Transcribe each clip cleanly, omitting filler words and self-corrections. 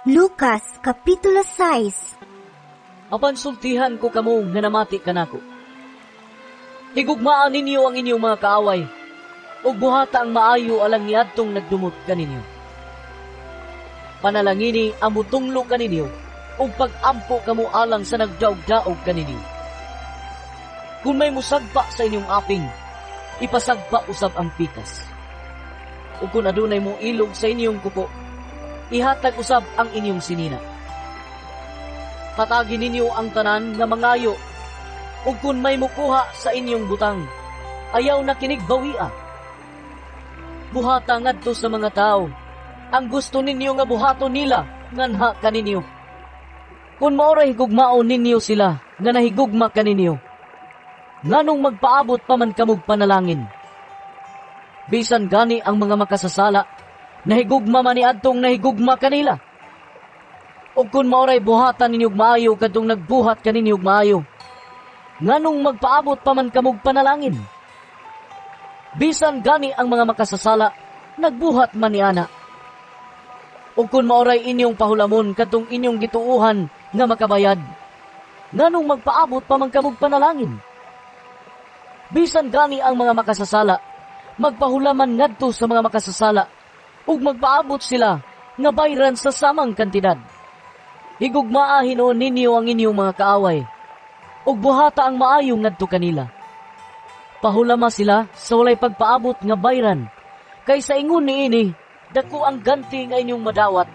Lucas Kapitulo 6. Apan sultihan ko kamo nga namati kanako. Higugmaan ninyo ang inyong mga kaaway, ug buhata ang maayo alang niadtong nagdumot kaninyo. Panalangini ang mutunglo kaninyo, ug pag-ampo kamo alang sa nagdaog-daog kaninyo. Kung may musagpa sa inyong aping, ipasagpa usab ang pikas. Ug kung adunay mo ilog sa inyong kuko, ihatag usab ang inyong sinina. Patagin ninyo ang tanan nga mangayo, ug kung may mukuha sa inyong butang, ayaw na kinigbawia. Buhata ngadto sa mga tao, ang gusto ninyo nga buhaton nila, nganha kaninyo. Kung maoray higugmaon ninyo sila, nga nahigugma kaninyo, nganong magpaabot pa man kamog panalangin. Bisan gani ang mga makasasala, nahigugma man niadtong nahigugma kanila. O kung maoray buhatan ninyog maayo kadtong nagbuhat kaninyog maayo, nganong magpaabot pa man kamog panalangin. Bisan gani ang mga makasasala, nagbuhat man niana. O kung maoray inyong pahulamon kadtong inyong gituuhan nga makabayad, nganong magpaabot pa man kamog panalangin. Bisan gani ang mga makasasala, magpahulaman ngadto sa mga makasasala, ug magpaabot sila nga bayran sa samang kantidad. Higugmaahin o ninyo ang inyong mga kaaway, ug buhata ang maayong ngadto kanila. Pahulama sila sa walay pagpaabot nga bayran, kaysa ingon niini, dako ang ganti nga inyong madawat,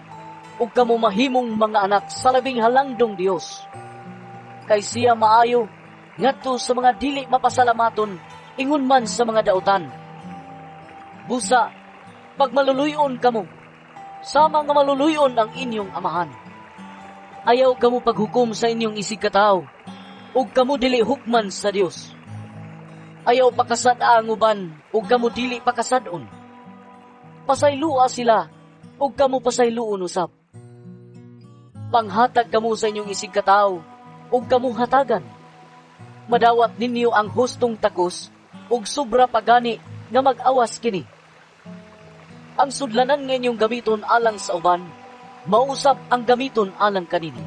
ug kamo mahimong mga anak sa labing halangdong Dios. Kay siya maayo ngadto sa mga dili mapasalamaton, ingon man sa mga dautan. Busa, pag maluluyon kamo, sama nga maluluyon ang inyong amahan. Ayaw kamo paghukom sa inyong isig katao, ug kamo dili hukman sa Dios. Ayaw pakasad ang uban, ug kamo dili pakasadon. Pasaylua sila, ug kamo pasayluon usab. Panghatag kamo sa inyong isig katao, ug kamo hatagan. Madawat ninyo ang hustong takos, ug sobra pagani nga mag-awas kini. Ang sudlanan nga inyong gamiton alang sa uban, mausap ang gamiton alang kanini.